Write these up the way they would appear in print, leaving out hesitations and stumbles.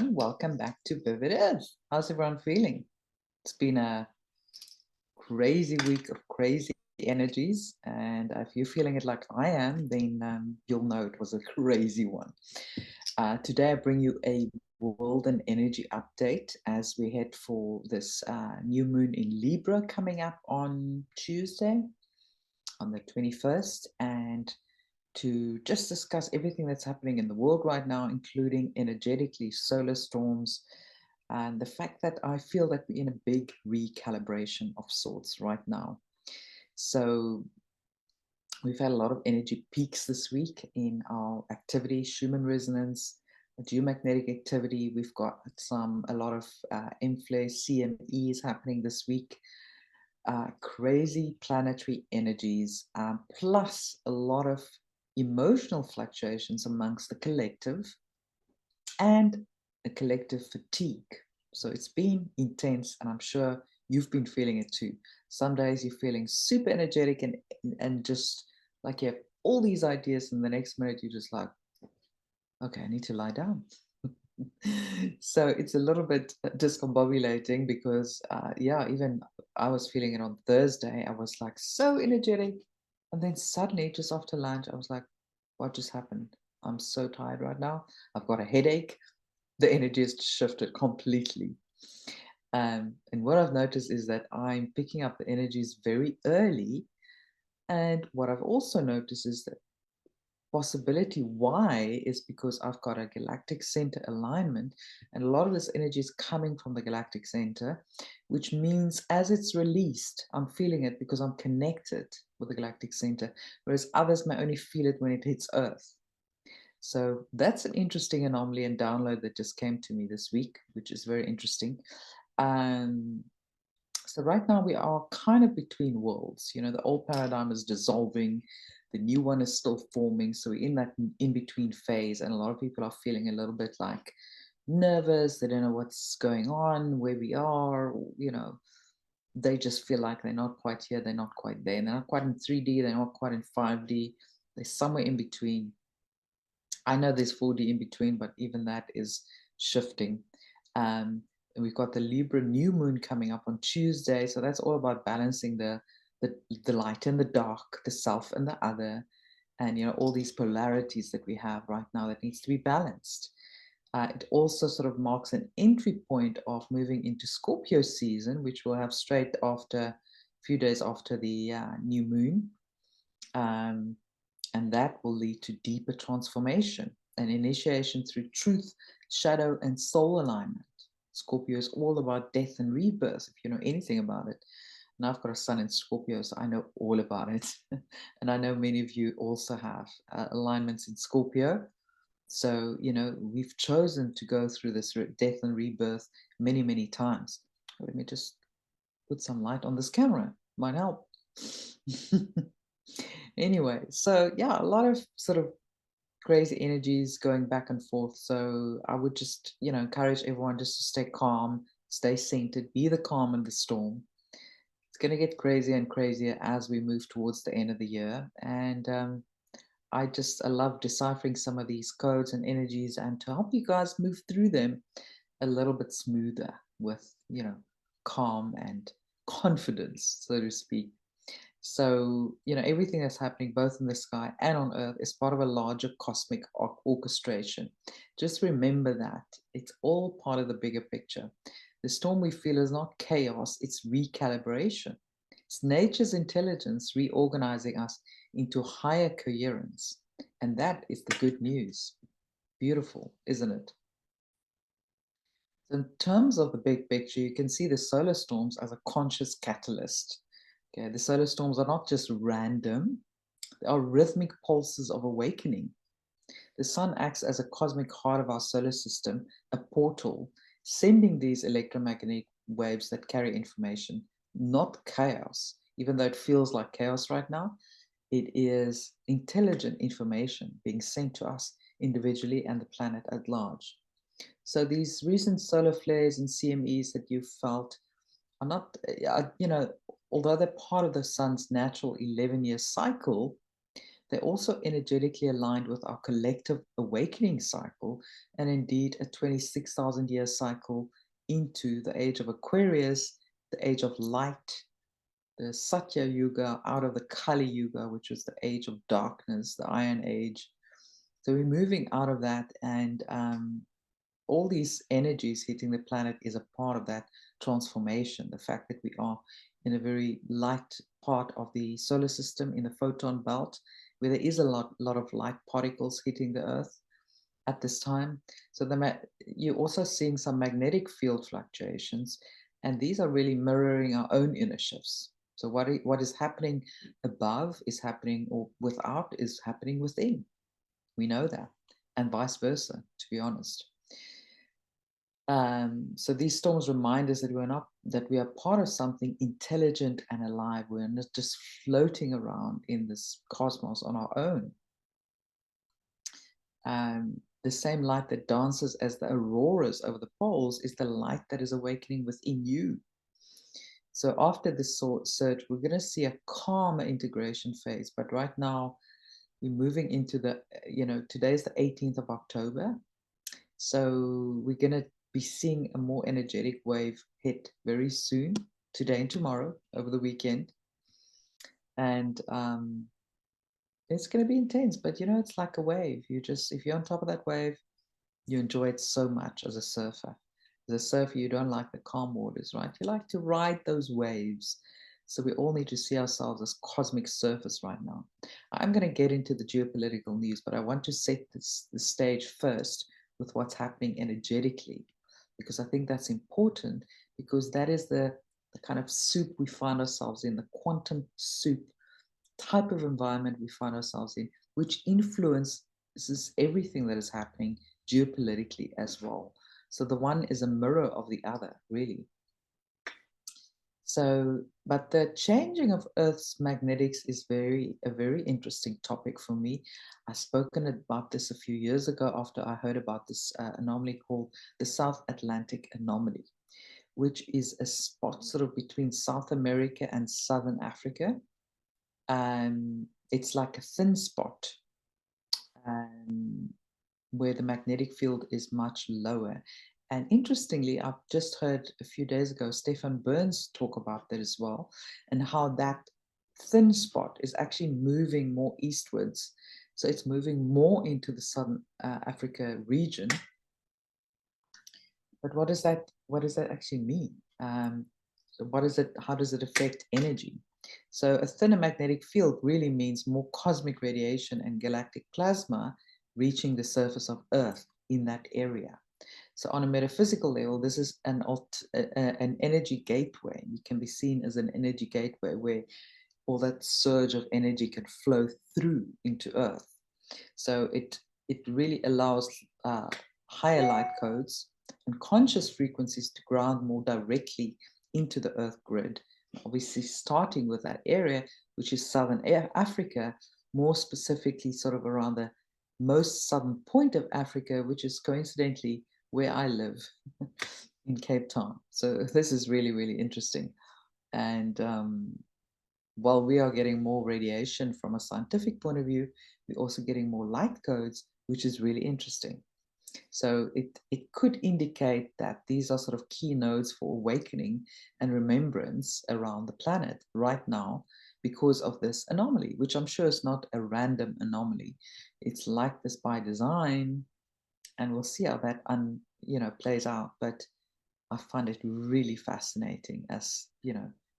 everyone. Welcome back to Vivid Earth. How's everyone feeling? It's been a crazy week of crazy energies, and if you're feeling it like I am, then you'll know it was a crazy one. Today, I bring you a world and energy update as we head for this new moon in Libra coming up on Tuesday, on the 21st, and to just discuss everything that's happening in the world right now, including energetically solar storms, and the fact that I feel that we're in a big recalibration of sorts right now. So we've had a lot of energy peaks this week in our activity, Schumann resonance, geomagnetic activity. We've got a lot of influx CMEs happening this week. Crazy planetary energies, plus a lot of emotional fluctuations amongst the collective and a collective fatigue. So it's been intense, and I'm sure you've been feeling it too. Some days you're feeling super energetic and just like you have all these ideas, and the next minute you're just like, okay, I need to lie down. So it's a little bit discombobulating because yeah, even I was feeling it on Thursday. I was like so energetic, and then suddenly just after lunch I was like, what just happened? I'm so tired right now. I've got a headache. The energy has shifted completely. And what I've noticed is that I'm picking up the energies very early. And what I've also noticed is that possibility why is because I've got a galactic center alignment, and a lot of this energy is coming from the galactic center, which means as it's released, I'm feeling it because I'm connected with the galactic center, whereas others may only feel it when it hits Earth. So that's an interesting anomaly and download that just came to me this week, which is very interesting. So right now we are kind of between worlds. You know, the old paradigm is dissolving, the new one is still forming. So we're in that in-between phase, and a lot of people are feeling a little bit like nervous. They don't know what's going on, where we are, you know. They just feel like they're not quite here, they're not quite there. They're not quite in 3D, they're not quite in 5D. They're somewhere in between. I know there's 4D in between, but even that is shifting. And we've got the Libra New Moon coming up on Tuesday. So that's all about balancing the light and the dark, the self and the other, and you know, all these polarities that we have right now that needs to be balanced. It also sort of marks an entry point of moving into Scorpio season, which we'll have straight after, a few days after the new moon. And that will lead to deeper transformation and initiation through truth, shadow, and soul alignment. Scorpio is all about death and rebirth, if you know anything about it. And I've got a sun in Scorpio, so I know all about it. And I know many of you also have alignments in Scorpio. So, you know, we've chosen to go through this death and rebirth many, many times. Let me just put some light on this camera. Might help. Anyway, so yeah, a lot of sort of crazy energies going back and forth. So I would just, you know, encourage everyone just to stay calm, stay centered, be the calm in the storm. It's going to get crazier and crazier as we move towards the end of the year. And I love deciphering some of these codes and energies and to help you guys move through them a little bit smoother with, you know, calm and confidence, so to speak. So, you know, everything that's happening both in the sky and on Earth is part of a larger cosmic orchestration. Just remember that it's all part of the bigger picture. The storm we feel is not chaos, it's recalibration. It's nature's intelligence reorganizing us into higher coherence. And that is the good news. Beautiful, isn't it? In terms of the big picture, you can see the solar storms as a conscious catalyst. Okay, the solar storms are not just random, they are rhythmic pulses of awakening. The sun acts as a cosmic heart of our solar system, a portal, sending these electromagnetic waves that carry information, not chaos. Even though it feels like chaos right now, it is intelligent information being sent to us individually and the planet at large. So these recent solar flares and CMEs that you've felt are not, you know, although they're part of the sun's natural 11-year cycle, they're also energetically aligned with our collective awakening cycle, and indeed a 26,000-year cycle into the age of Aquarius, the age of light, the Satya Yuga, out of the Kali Yuga, which was the age of darkness, the Iron Age. So we're moving out of that, and all these energies hitting the planet is a part of that transformation. The fact that we are in a very light part of the solar system, in the photon belt, where there is a lot of light particles hitting the Earth at this time. So you're also seeing some magnetic field fluctuations, and these are really mirroring our own inner shifts. So what is happening above is happening, or without is happening within. We know that, and vice versa, to be honest. So these storms remind us that we are part of something intelligent and alive. We're not just floating around in this cosmos on our own. The same light that dances as the auroras over the poles is the light that is awakening within you. So after this surge, we're going to see a calmer integration phase. But right now, we're moving into today's the 18th of October. So we're going to be seeing a more energetic wave hit very soon, today and tomorrow, over the weekend. And it's going to be intense, but it's like a wave. If you're on top of that wave, you enjoy it so much as a surfer. As a surfer, you don't like the calm waters, right? You like to ride those waves. So we all need to see ourselves as cosmic surfers right now. I'm going to get into the geopolitical news, but I want to set the stage first with what's happening energetically, because I think that's important, because that is the kind of soup we find ourselves in, the quantum soup type of environment we find ourselves in, which influences everything that is happening geopolitically as well. So the one is a mirror of the other, really. So, but the changing of Earth's magnetics is a very interesting topic for me. I've spoken about this a few years ago after I heard about this anomaly called the South Atlantic Anomaly, which is a spot sort of between South America and Southern Africa. It's like a thin spot where the magnetic field is much lower. And interestingly, I've just heard a few days ago, Stefan Burns talk about that as well, and how that thin spot is actually moving more eastwards. So it's moving more into the Southern Africa region. But what does that actually mean? So how does it affect energy? So a thinner magnetic field really means more cosmic radiation and galactic plasma reaching the surface of Earth in that area. So on a metaphysical level, this is an energy gateway. It can be seen as an energy gateway where all that surge of energy can flow through into Earth. So it really allows higher light codes and conscious frequencies to ground more directly into the Earth grid. Obviously, starting with that area, which is Southern Africa, more specifically sort of around the most southern point of Africa, which is coincidentally where I live in Cape Town. So this is really, really interesting. And while we are getting more radiation from a scientific point of view, we're also getting more light codes, which is really interesting. So it could indicate that these are sort of key nodes for awakening and remembrance around the planet right now because of this anomaly, which I'm sure is not a random anomaly. It's like this by design, and we'll see how that plays out. But I find it really fascinating as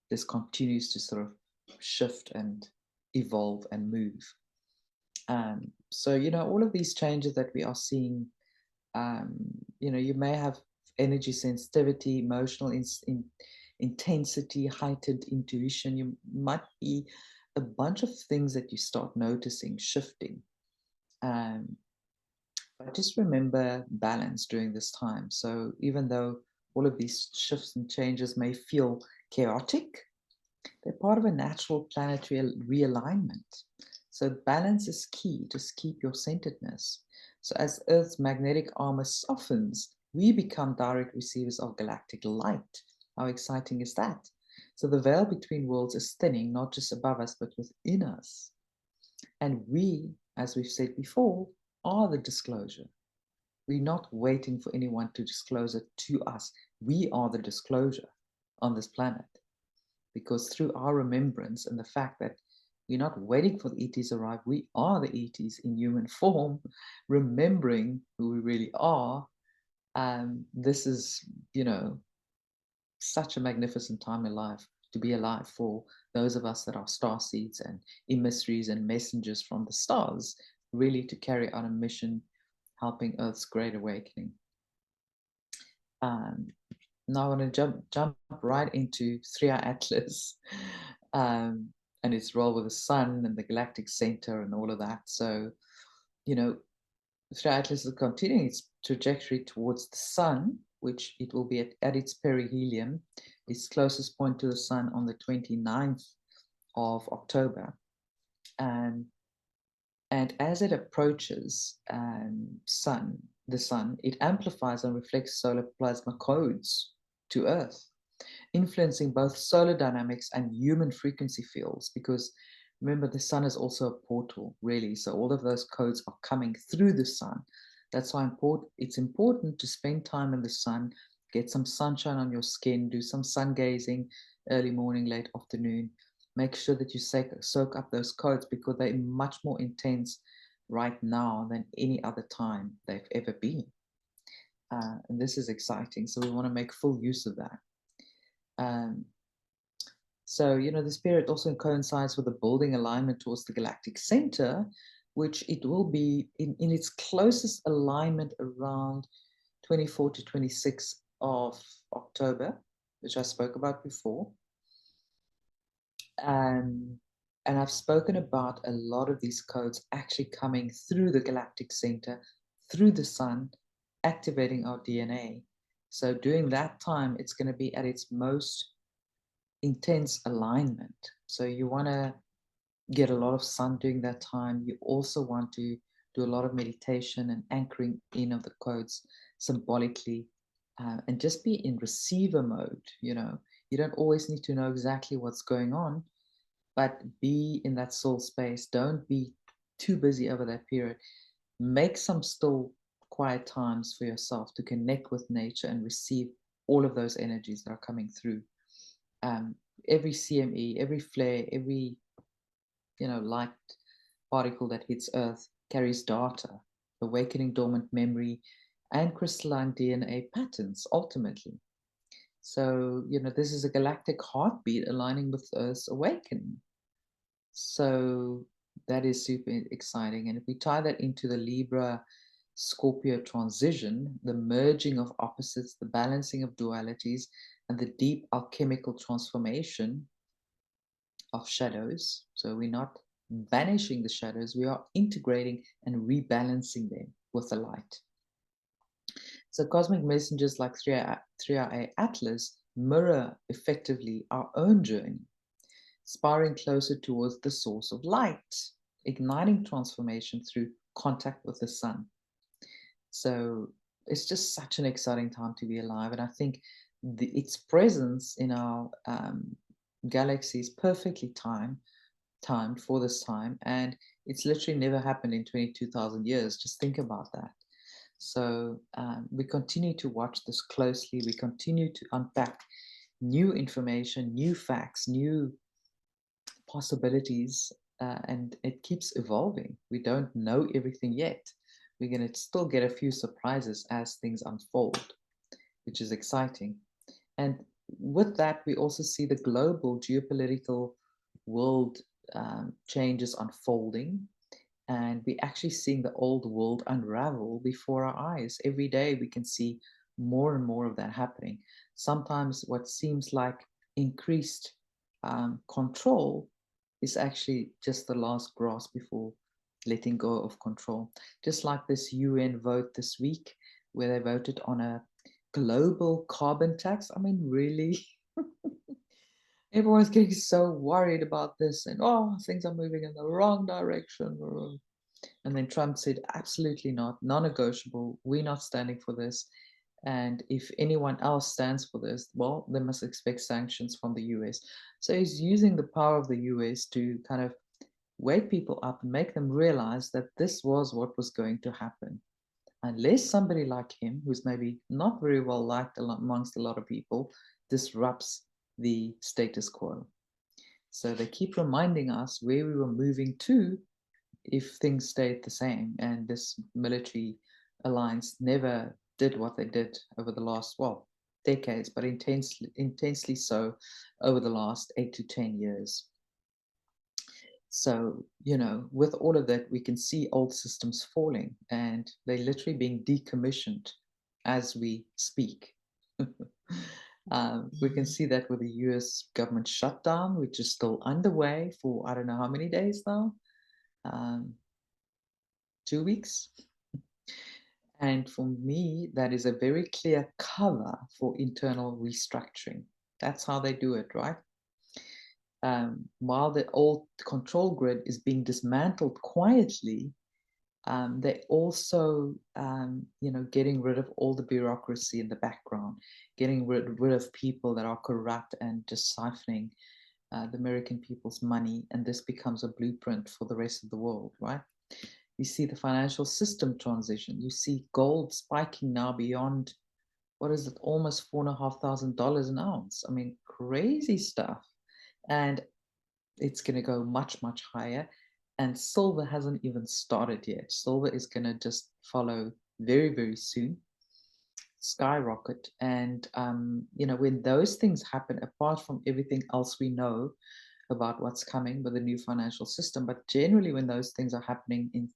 this continues to sort of shift and evolve and move. So all of these changes that we are seeing, you may have energy sensitivity, emotional intensity, heightened intuition. You might be a bunch of things that you start noticing shifting. But just remember balance during this time. So even though all of these shifts and changes may feel chaotic, they're part of a natural planetary realignment. So balance is key. Just keep your centeredness. So as Earth's magnetic armor softens, we become direct receivers of galactic light. How exciting is that? So the veil between worlds is thinning, not just above us, but within us. And we, as we've said before, are the disclosure. We're not waiting for anyone to disclose it to us. We are the disclosure on this planet. Because through our remembrance and the fact that we're not waiting for the ETs to arrive, we are the ETs in human form, remembering who we really are. This is, such a magnificent time in life to be alive for those of us that are star seeds and emissaries and messengers from the stars, really to carry out a mission helping Earth's great awakening. Now I want to jump right into 3i Atlas and its role with the sun and the galactic center and all of that. So, 3i Atlas is continuing its trajectory towards the sun, which it will be at its perihelion, its closest point to the sun on the 29th of October. And as it approaches the sun, it amplifies and reflects solar plasma codes to Earth, influencing both solar dynamics and human frequency fields, because remember, the sun is also a portal, really. So all of those codes are coming through the sun. That's why it's important to spend time in the sun, get some sunshine on your skin, do some sun gazing, early morning, late afternoon. Make sure that you soak up those codes, because they're much more intense right now than any other time they've ever been. And this is exciting. So we want to make full use of that. So, this period also coincides with the building alignment towards the galactic center, which it will be in its closest alignment around 24 to 26 of October, which I spoke about before. And I've spoken about a lot of these codes actually coming through the galactic center, through the sun, activating our DNA. So during that time, it's going to be at its most intense alignment. So you want to get a lot of sun during that time. You also want to do a lot of meditation and anchoring in of the codes symbolically, and just be in receiver mode. You don't always need to know exactly what's going on, but be in that soul space. Don't be too busy over that period. Make some still quiet times for yourself to connect with nature and receive all of those energies that are coming through. Every CME, every flare, every light particle that hits Earth carries data, awakening dormant memory and crystalline DNA patterns ultimately. So, this is a galactic heartbeat aligning with Earth's awakening. So that is super exciting. And if we tie that into the Libra Scorpio transition, the merging of opposites, the balancing of dualities, and the deep alchemical transformation of shadows. So we're not banishing the shadows, we are integrating and rebalancing them with the light. So cosmic messengers like 3i Atlas mirror effectively our own journey, spiraling closer towards the source of light, igniting transformation through contact with the sun. So it's just such an exciting time to be alive. And I think its presence in our galaxy is perfectly timed for this time. And it's literally never happened in 22,000 years. Just think about that. So we continue to watch this closely. We continue to unpack new information, new facts, new possibilities, and it keeps evolving. We don't know everything yet. We're going to still get a few surprises as things unfold, which is exciting. And with that, we also see the global geopolitical world changes unfolding. And we're actually seeing the old world unravel before our eyes. Every day we can see more and more of that happening. Sometimes what seems like increased control is actually just the last grasp before letting go of control. Just like this UN vote this week, where they voted on a global carbon tax. I mean, really? Everyone's getting so worried about this, and things are moving in the wrong direction. And then Trump said, absolutely not, non-negotiable. We're not standing for this. And if anyone else stands for this, well, they must expect sanctions from the US. So he's using the power of the US to kind of wake people up and make them realize that this was what was going to happen. Unless somebody like him, who's maybe not very well liked amongst a lot of people, disrupts the status quo. So they keep reminding us where we were moving to if things stayed the same. And this military alliance never did what they did over the last, well, decades, but intensely so over the last 8 to 10 years. So, with all of that, we can see old systems falling and they're literally being decommissioned as we speak. We can see that with the US government shutdown, which is still underway for I don't know how many days now, 2 weeks. And for me, that is a very clear cover for internal restructuring. That's how they do it, right? While the old control grid is being dismantled quietly, they also, getting rid of all the bureaucracy in the background, getting rid of people that are corrupt and just siphoning the American people's money. And this becomes a blueprint for the rest of the world, right? You see the financial system transition. You see gold spiking now beyond, what is it, almost $4,500 an ounce. I mean, crazy stuff. And it's going to go much, much higher. And silver hasn't even started yet. Silver is going to just follow very, very soon, skyrocket. And, when those things happen, apart from everything else we know about what's coming with the new financial system, but generally when those things are happening in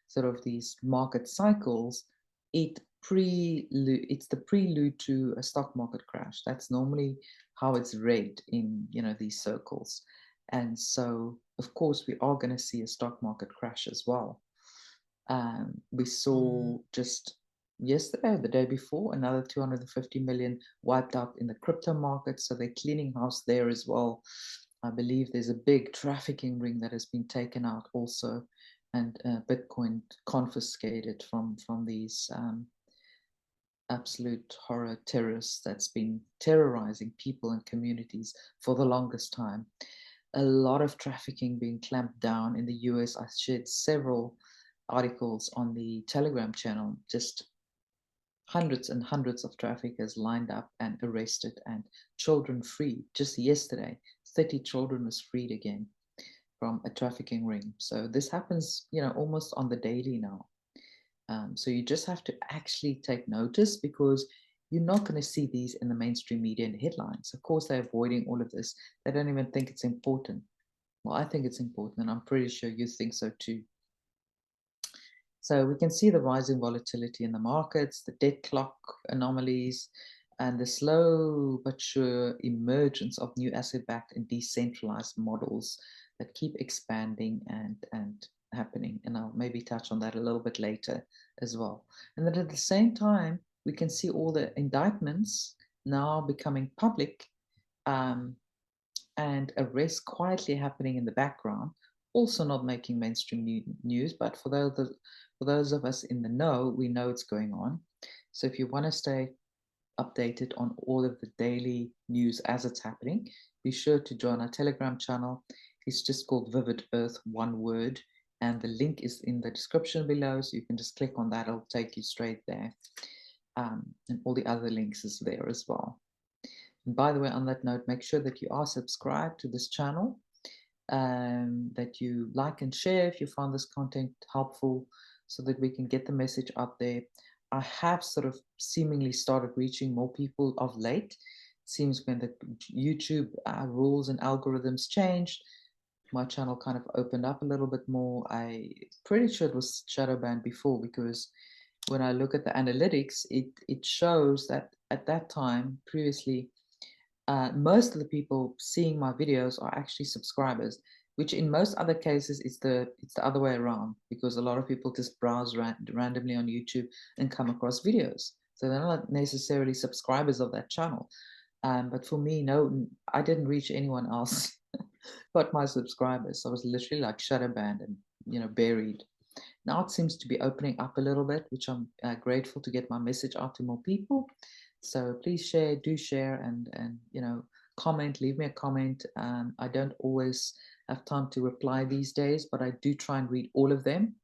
sort of these market cycles, it's the prelude to a stock market crash. That's normally how it's read in, these circles. And so, of course, we are going to see a stock market crash as well. We saw just yesterday, the day before, another 250 million wiped out in the crypto market. So they're cleaning house there as well. I believe there's a big trafficking ring that has been taken out also, and Bitcoin confiscated from these absolute horror terrorists that's been terrorizing people and communities for the longest time. A lot of trafficking being clamped down in the US. I shared several articles on the Telegram channel, just hundreds and hundreds of traffickers lined up and arrested and children freed. Just yesterday, 30 children was freed again from a trafficking ring. So this happens, almost on the daily now. So you just have to actually take notice, because you're not going to see these in the mainstream media and headlines. Of course, they're avoiding all of this. They don't even think it's important. Well, I think it's important, and I'm pretty sure you think so too. So we can see the rising volatility in the markets, the debt clock anomalies, and the slow but sure emergence of new asset-backed and decentralized models that keep expanding and happening. And I'll maybe touch on that a little bit later as well. And then at the same time, we can see all the indictments now becoming public, and arrests quietly happening in the background, also not making mainstream news, but for those of us in the know, we know it's going on. So if you want to stay updated on all of the daily news as it's happening, be sure to join our Telegram channel. It's just called Vivid Earth, one word, and the link is in the description below, so you can just click on that. It'll take you straight there, and all the other links is there as well. And by the way, on that note, make sure that you are subscribed to this channel, that you like and share if you found this content helpful, so that we can get the message out there. I have sort of seemingly started reaching more people of late. It seems when the YouTube rules and algorithms changed, my channel kind of opened up a little bit more. I pretty sure it was shadow banned before, because when I look at the analytics, it shows that at that time previously, most of the people seeing my videos are actually subscribers, which in most other cases it's the other way around, because a lot of people just browse randomly on YouTube and come across videos. So they're not necessarily subscribers of that channel. But for me, no, I didn't reach anyone else but my subscribers. I was literally like shadow banned and buried. Now it seems to be opening up a little bit, which I'm grateful to get my message out to more people. So please do share, and comment, leave me a comment. I don't always have time to reply these days, but I do try and read all of them.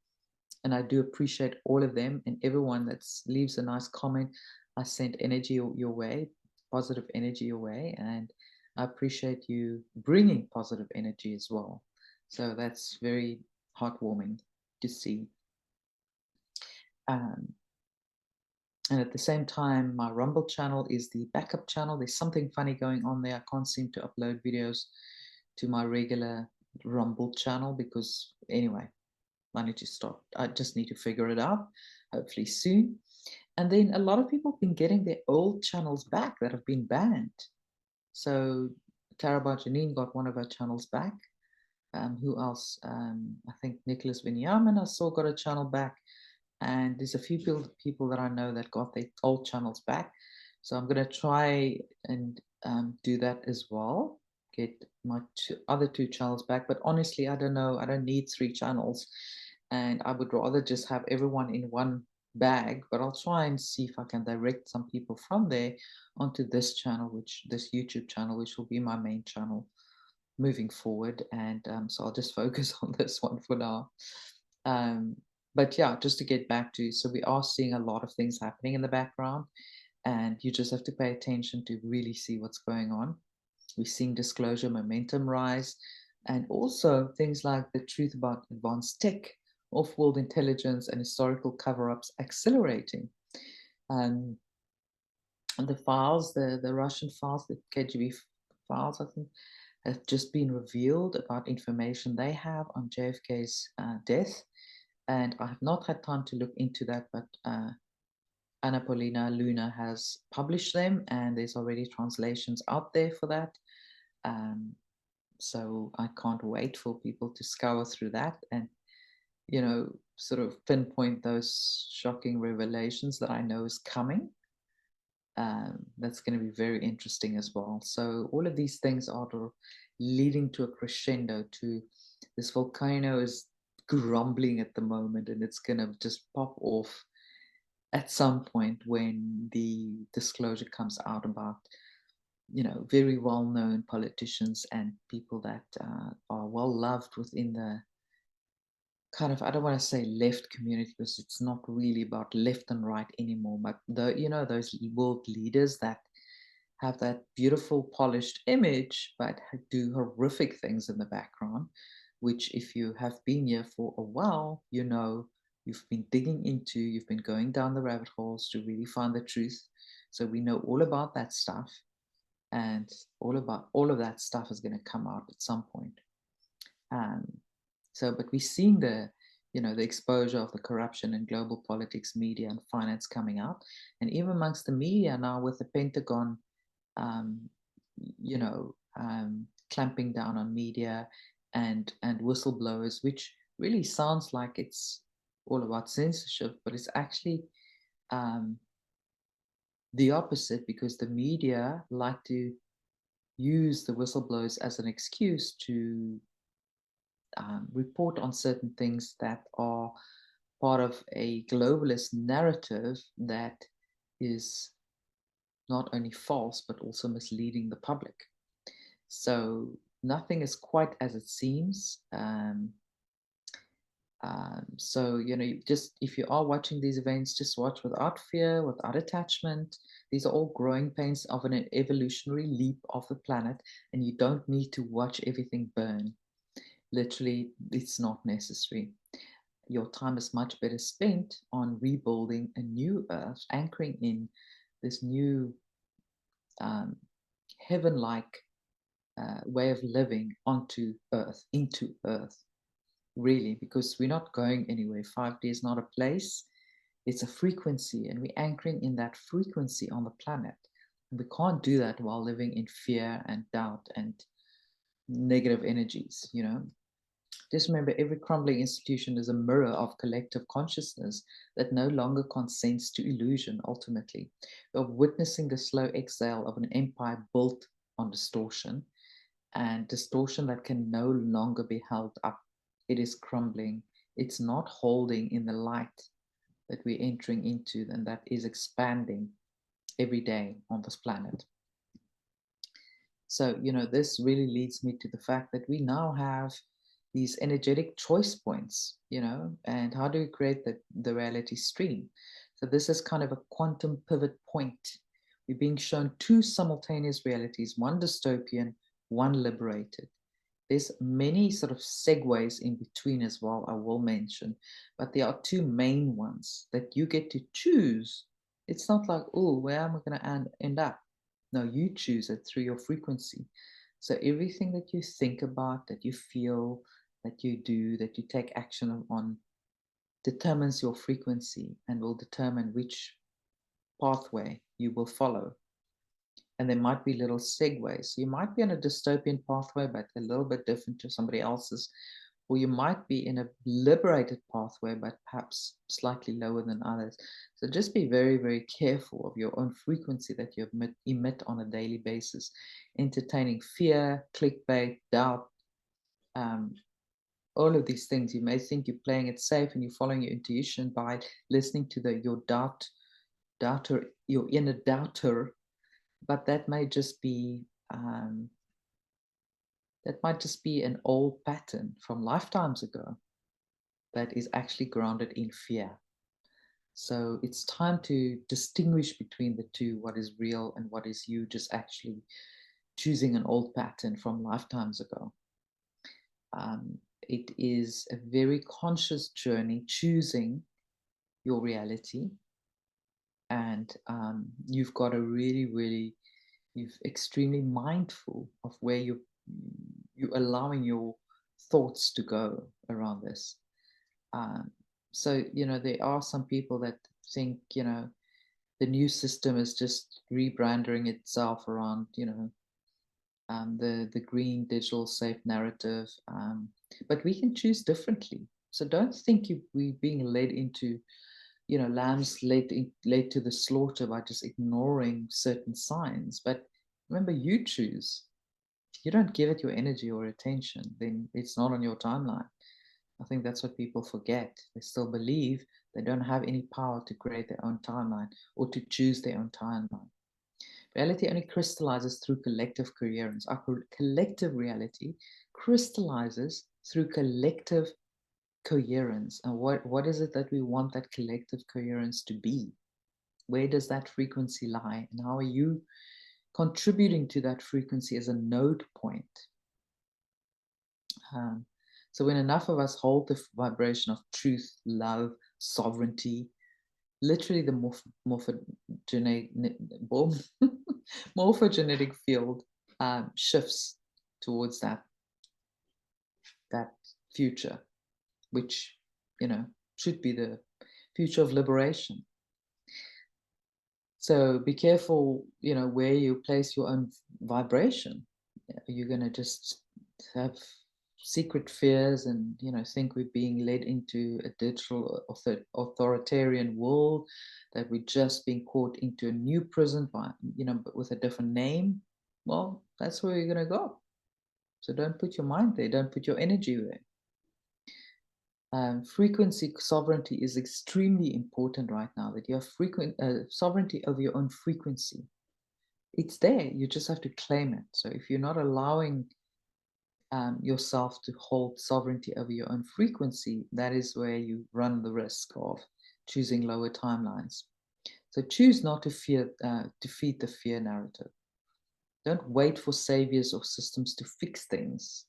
And I do appreciate all of them, and everyone that leaves a nice comment. I send energy your way, positive energy your way, and I appreciate you bringing positive energy as well. So that's very heartwarming to see. And at the same time, my Rumble channel is the backup channel. There's something funny going on there. I can't seem to upload videos to my regular Rumble channel because, anyway, I need to stop. I just need to figure it out, hopefully soon. And then a lot of people have been getting their old channels back that have been banned. So Tara Janine got one of her channels back. Who else? I think Nicholas Vinyamin I saw got a channel back. And there's a few people that I know that got their old channels back. So I'm going to try and do that as well. Get my other two channels back. But honestly, I don't know. I don't need 3 channels. And I would rather just have everyone in one bag. But I'll try and see if I can direct some people from there onto this channel, this YouTube channel, which will be my main channel moving forward. And so I'll just focus on this one for now. But yeah, just to get back to, so we are seeing a lot of things happening in the background, and you just have to pay attention to really see what's going on. We're seeing disclosure momentum rise, and also things like the truth about advanced tech, off-world intelligence, and historical cover-ups accelerating. And the files, the Russian files, the KGB files, I think, have just been revealed about information they have on JFK's death. And I have not had time to look into that, but Anna Paulina Luna has published them, and there's already translations out there for that. So I can't wait for people to scour through that and, sort of pinpoint those shocking revelations that I know is coming. That's going to be very interesting as well. So all of these things are leading to a crescendo. To this volcano is grumbling at the moment, and it's going to just pop off at some point when the disclosure comes out about, very well-known politicians and people that are well loved within the kind of, I don't want to say left community, because it's not really about left and right anymore, but those world leaders that have that beautiful polished image but do horrific things in the background, which if you have been here for a while, you've been digging into, you've been going down the rabbit holes to really find the truth. So we know all about that stuff, and all of that stuff is going to come out at some point. But we're seeing the exposure of the corruption in global politics, media, and finance coming out, and even amongst the media now, with the Pentagon, clamping down on media and whistleblowers, which really sounds like it's all about censorship, but it's actually the opposite, because the media like to use the whistleblowers as an excuse to report on certain things that are part of a globalist narrative that is not only false, but also misleading the public. So nothing is quite as it seems. So, just if you are watching these events, just watch without fear, without attachment. These are all growing pains of an evolutionary leap of the planet, and you don't need to watch everything burn. Literally, it's not necessary. Your time is much better spent on rebuilding a new Earth, anchoring in this new heaven-like way of living into Earth, really, because we're not going anywhere. 5D is not a place, it's a frequency, and we're anchoring in that frequency on the planet. And we can't do that while living in fear and doubt and negative energies, Just remember, every crumbling institution is a mirror of collective consciousness that no longer consents to illusion, ultimately. We're witnessing the slow exhale of an empire built on distortion, and distortion that can no longer be held up. It is crumbling. It's not holding in the light that we're entering into, and that is expanding every day on this planet. So, this really leads me to the fact that we now have these energetic choice points, and how do we create the reality stream? So this is kind of a quantum pivot point. We're being shown two simultaneous realities, one dystopian, one liberated. There's many sort of segues in between as well, I will mention, but there are two main ones that you get to choose. It's not like, oh, where am I going to end up? No, you choose it through your frequency. So everything that you think about, that you feel, that you do, that you take action on, determines your frequency and will determine which pathway you will follow. And there might be little segues. You might be on a dystopian pathway, but a little bit different to somebody else's. Or you might be in a liberated pathway, but perhaps slightly lower than others. So just be very, very careful of your own frequency that you emit on a daily basis. Entertaining fear, clickbait, doubt, all of these things. You may think you're playing it safe and you're following your intuition by listening to your doubter, your inner doubter, but that may just be an old pattern from lifetimes ago that is actually grounded in fear. So it's time to distinguish between the two, what is real and what is you just actually choosing an old pattern from lifetimes ago. It is a very conscious journey, choosing your reality. And you've got to really, you're extremely mindful of where you're allowing your thoughts to go around this. So, there are some people that think, the new system is just rebranding itself around, the green digital safe narrative. But we can choose differently. So don't think we're being led into, lambs led to the slaughter by just ignoring certain signs. But remember, you choose. If you don't give it your energy or attention, then it's not on your timeline. I think that's what people forget. They still believe they don't have any power to create their own timeline or to choose their own timeline. Reality only crystallizes through collective coherence. Our collective reality crystallizes through collective coherence. And what is it that we want that collective coherence to be? Where does that frequency lie? And how are you contributing to that frequency as a node point? So when enough of us hold the vibration of truth, love, sovereignty, literally the morphogenetic field shifts towards that future, which, should be the future of liberation. So be careful, where you place your own vibration. You're going to just have secret fears and, think we're being led into a digital authoritarian world, that we're just being caught into a new prison by, but with a different name. Well, that's where you're going to go. So don't put your mind there. Don't put your energy there. Frequency sovereignty is extremely important right now, that you have sovereignty over your own frequency. It's there. You just have to claim it. So if you're not allowing yourself to hold sovereignty over your own frequency, that is where you run the risk of choosing lower timelines. So choose not to defeat the fear narrative. Don't wait for saviors or systems to fix things.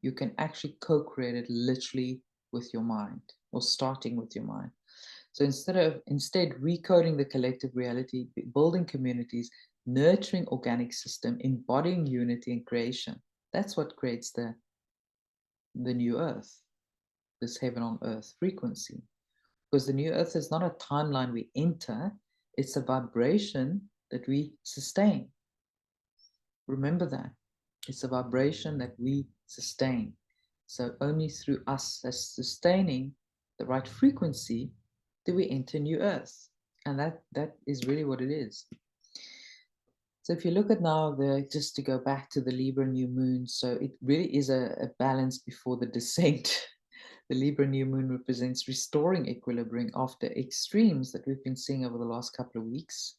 You can actually co-create it literally with your mind, or starting with your mind. So instead recoding the collective reality, building communities, nurturing organic system, embodying unity and creation. That's what creates the new earth, this heaven on earth frequency. Because the new earth is not a timeline we enter, it's a vibration that we sustain. Remember that. It's a vibration that we sustain. So only through us sustaining the right frequency do we enter new earth. And that is really what it is. So if you look at now, just to go back to the Libra New Moon, so it really is a balance before the descent. The Libra New Moon represents restoring equilibrium after extremes that we've been seeing over the last couple of weeks.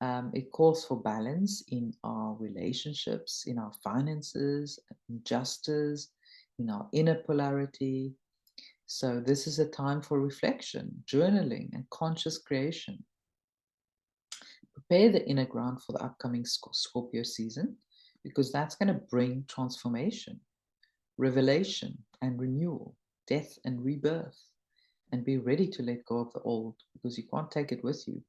It calls for balance in our relationships, in our finances, in justice, in our inner polarity. So this is a time for reflection, journaling, and conscious creation. Prepare the inner ground for the upcoming Scorpio season, because that's going to bring transformation, revelation, and renewal, death and rebirth. And be ready to let go of the old, because you can't take it with you.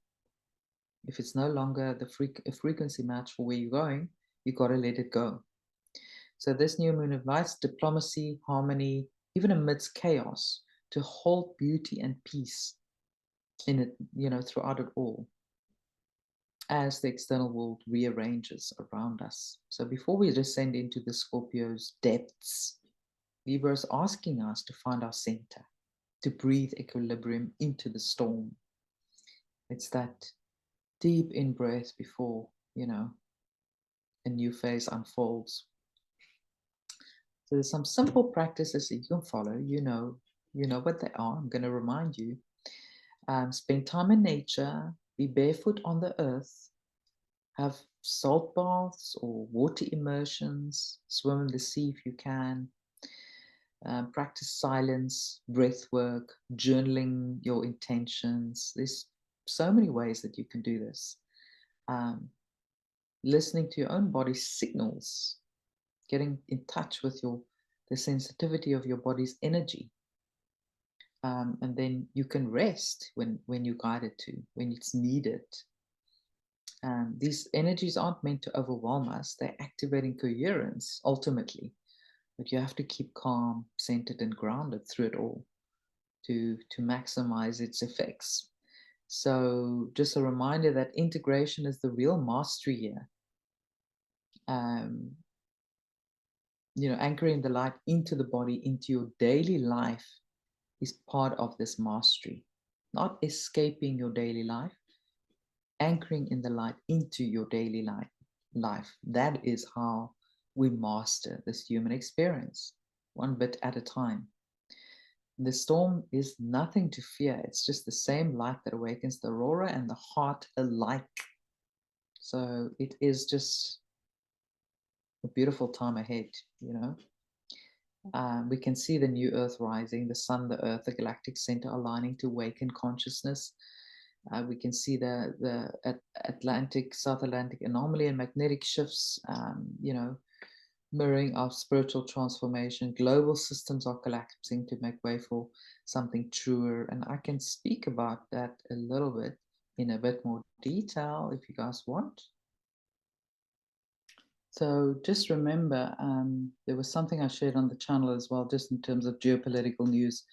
If it's no longer a frequency match for where you're going, you got to let it go. So this new moon invites diplomacy, harmony, even amidst chaos, to hold beauty and peace in it, throughout it all, as the external world rearranges around us. So before we descend into the Scorpio's depths, Libra is asking us to find our center, to breathe equilibrium into the storm. It's that deep in breath before, a new phase unfolds. So there's some simple practices that you can follow. You know what they are. I'm going to remind you. Spend time in nature, be barefoot on the earth, have salt baths or water immersions, swim in the sea if you can. Practice silence, breath work, journaling your intentions. There's so many ways that you can do this. Listening to your own body's signals, getting in touch with the sensitivity of your body's energy. And then you can rest when you're guided to, when it's needed. These energies aren't meant to overwhelm us. They're activating coherence ultimately. But you have to keep calm, centered, and grounded through it all to maximize its effects. So just a reminder that integration is the real mastery here. Anchoring the light into the body, into your daily life, is part of this mastery. Not escaping your daily life, anchoring in the light into your daily life. That is how we master this human experience, one bit at a time. The storm is nothing to fear. It's just the same light that awakens the aurora and the heart alike. So it is just a beautiful time ahead, We can see the new earth rising, the sun, the earth, the galactic center aligning to awaken consciousness. We can see the South Atlantic Anomaly and magnetic shifts, mirroring our spiritual transformation. Global systems are collapsing to make way for something truer. And I can speak about that a little bit in a bit more detail if you guys want. So just remember, there was something I shared on the channel as well, just in terms of geopolitical news.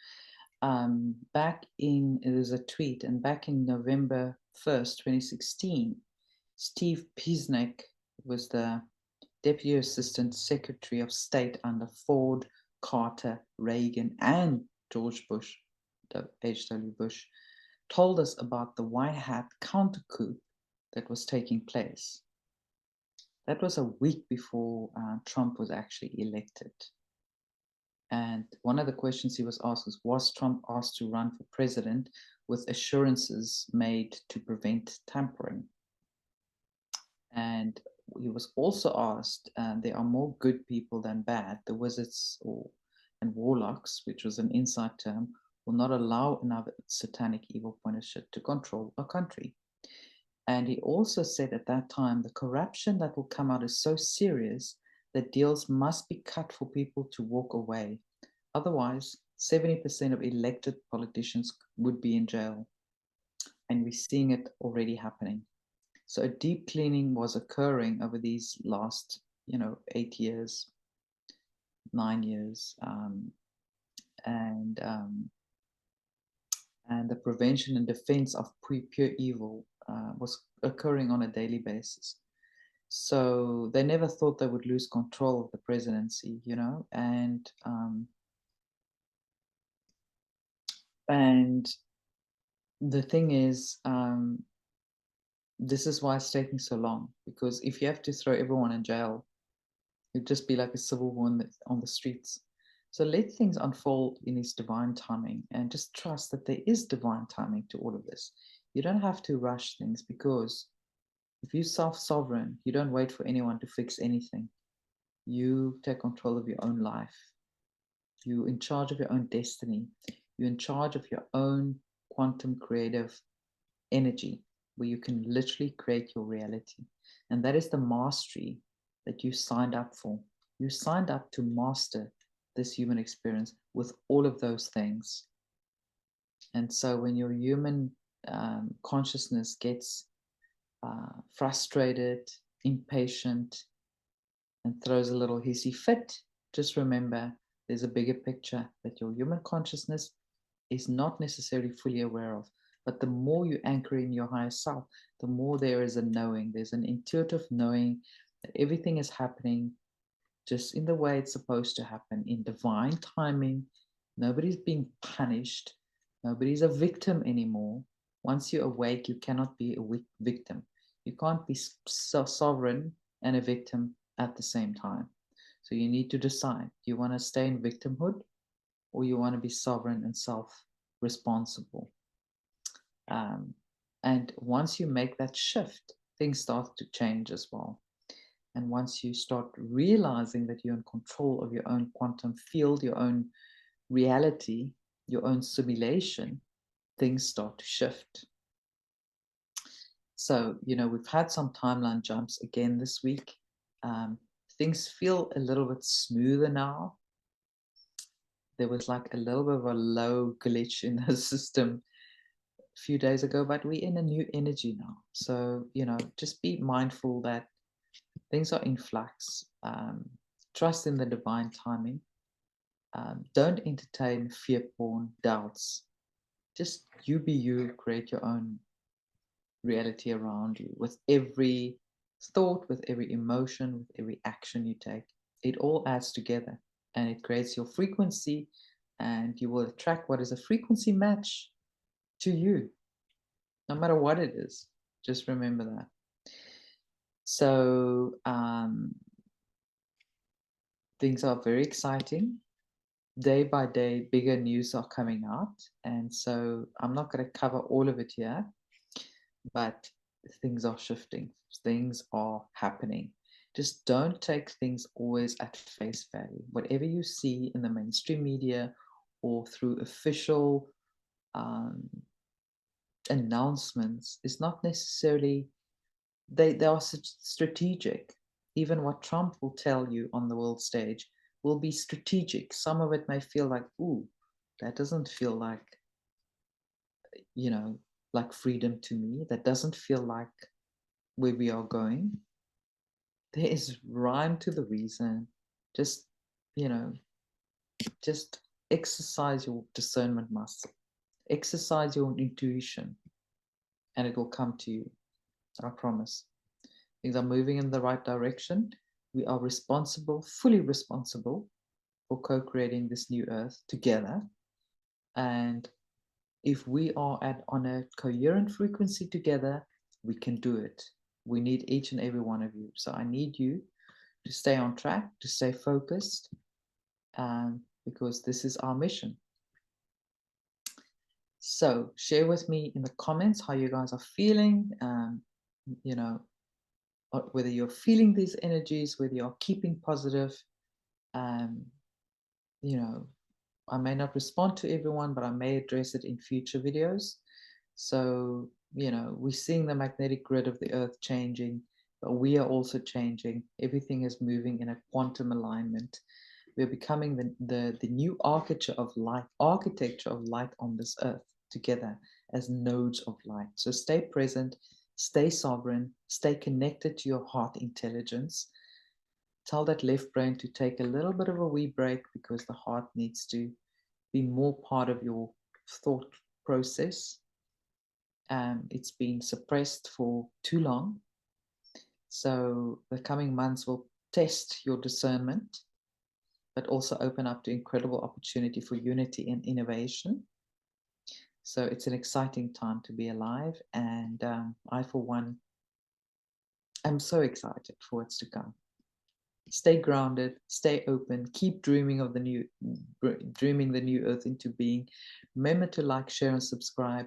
There's a tweet, and back in November 1st, 2016, Steve Piesnek was the Deputy Assistant Secretary of State under Ford, Carter, Reagan, and George Bush, H.W. Bush, told us about the white hat counter coup that was taking place. That was a week before Trump was actually elected. And one of the questions he was asked was Trump asked to run for president with assurances made to prevent tampering? And he was also asked, there are more good people than bad. The wizards and warlocks, which was an inside term, will not allow another satanic evil pointer shit to control a country. And he also said at that time, the corruption that will come out is so serious that deals must be cut for people to walk away. Otherwise, 70% of elected politicians would be in jail. And we're seeing it already happening. So a deep cleaning was occurring over these last, 8 years, 9 years. And the prevention and defense of pure evil was occurring on a daily basis. So they never thought they would lose control of the presidency, and the thing is, this is why it's taking so long, because if you have to throw everyone in jail, it'd just be like a civil war on the streets. So let things unfold in its divine timing, and just trust that there is divine timing to all of this. You don't have to rush things, because If you're self-sovereign, you don't wait for anyone to fix anything. You take control of your own life. You're in charge of your own destiny. You're in charge of your own quantum creative energy, where you can literally create your reality. And that is the mastery that you signed up for. You signed up to master this human experience with all of those things. And so when your human consciousness gets frustrated, impatient, and throws a little hissy fit, just remember there's a bigger picture that your human consciousness is not necessarily fully aware of. But the more you anchor in your higher self, the more there is a knowing. There's an intuitive knowing that everything is happening just in the way it's supposed to happen, in divine timing. Nobody's being punished. Nobody's a victim anymore. Once you awake, you cannot be a victim. You can't be sovereign and a victim at the same time. So you need to decide, do you want to stay in victimhood, or you want to be sovereign and self-responsible? And once you make that shift, things start to change as well. And once you start realizing that you're in control of your own quantum field, your own reality, your own simulation, things start to shift. So, we've had some timeline jumps again this week. Things feel a little bit smoother now. There was like a little bit of a low glitch in the system a few days ago, but we're in a new energy now. So, just be mindful that things are in flux. Trust in the divine timing. Don't entertain fear porn, doubts. Just you be you, create your own reality around you with every thought, with every emotion, with every action you take. It all adds together and it creates your frequency, and you will attract what is a frequency match to you, no matter what it is. Just remember that. So things are very exciting. Day by day, bigger news are coming out. And so I'm not going to cover all of it here, but things are shifting. Things are happening. Just don't take things always at face value. Whatever you see in the mainstream media or through official announcements is not necessarily, they are strategic. Even what Trump will tell you on the world stage will be strategic. Some of it may feel like, ooh, that doesn't feel like, like freedom to me. That doesn't feel like where we are going. There is rhyme to the reason. Just, just exercise your discernment muscle. Exercise your intuition, and it will come to you. I promise. Things are moving in the right direction. We are responsible, fully responsible for co-creating this new earth together. And if we are on a coherent frequency together, we can do it. We need each and every one of you. So I need you to stay on track, to stay focused, because this is our mission. So share with me in the comments how you guys are feeling, whether you're feeling these energies, whether you're keeping positive. I may not respond to everyone, but I may address it in future videos. So, we're seeing the magnetic grid of the earth changing, but we are also changing. Everything is moving in a quantum alignment. We're becoming the new architecture of light on this earth together as nodes of light. So stay present, stay sovereign, stay connected to your heart intelligence. Tell that left brain to take a little bit of a wee break, because the heart needs to be more part of your thought process. It's been suppressed for too long. So the coming months will test your discernment, but also open up to incredible opportunity for unity and innovation. So it's an exciting time to be alive. And I, for one, am so excited for what's to come. Stay grounded, stay open, keep dreaming of the new earth into being. Remember to like, share, and subscribe.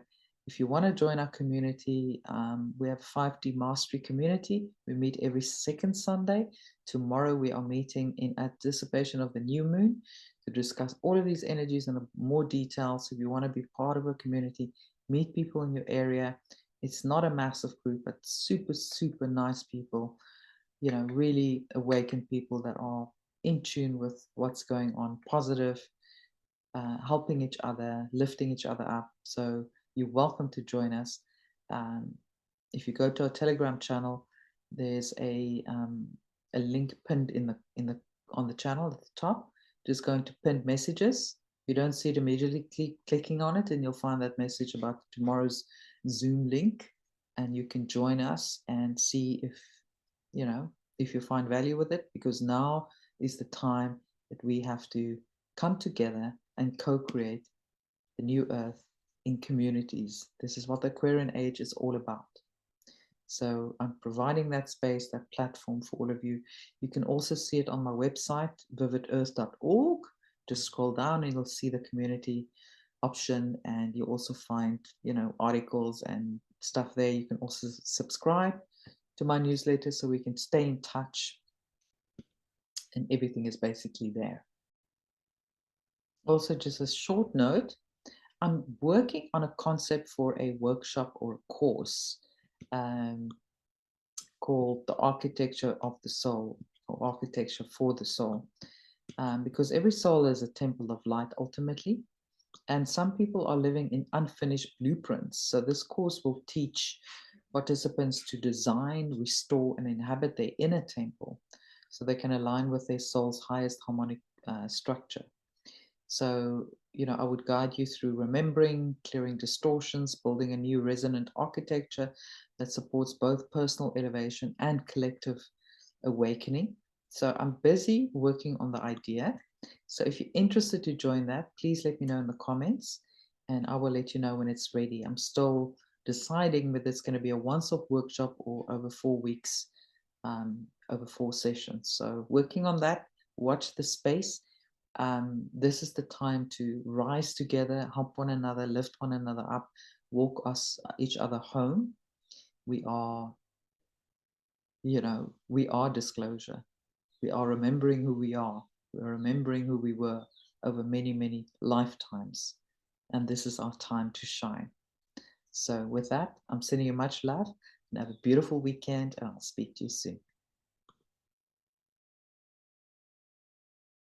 If you want to join our community, we have a 5D Mastery community. We meet every second Sunday. Tomorrow we are meeting in anticipation of the new moon to discuss all of these energies in more detail. So if you want to be part of a community, meet people in your area. It's not a massive group, but super, super nice people, you know, really awakened people that are in tune with what's going on, positive, helping each other, lifting each other up. So you're welcome to join us. If you go to our Telegram channel, there's a link pinned on the channel at the top. Just going to pinned messages. If you don't see it immediately, clicking on it, and you'll find that message about tomorrow's Zoom link, and you can join us and see if if you find value with it, because now is the time that we have to come together and co-create the new earth in communities. This is what the Aquarian age is all about. So I'm providing that space, that platform for all of you. You can also see it on my website, vividearth.org. Just scroll down and you'll see the community option, and you'll also find, articles and stuff there. You can also subscribe to my newsletter so we can stay in touch, and everything is basically there. Also, just a short note, I'm working on a concept for a workshop or a course called The Architecture of the Soul, or Architecture for the Soul, because every soul is a temple of light ultimately, and some people are living in unfinished blueprints. So this course will teach participants to design, restore, and inhabit their inner temple so they can align with their soul's highest harmonic structure. So, I would guide you through remembering, clearing distortions, building a new resonant architecture that supports both personal elevation and collective awakening. So I'm busy working on the idea. So if you're interested to join that, please let me know in the comments, and I will let you know when it's ready. I'm still deciding whether it's going to be a once-off workshop or over 4 weeks, over 4 sessions. So working on that. Watch the space. This is the time to rise together, help one another, lift one another up, walk each other home. We are disclosure. We are remembering who we are. We're remembering who we were over many, many lifetimes. And this is our time to shine. So with that, I'm sending you much love, and have a beautiful weekend, and I'll speak to you soon.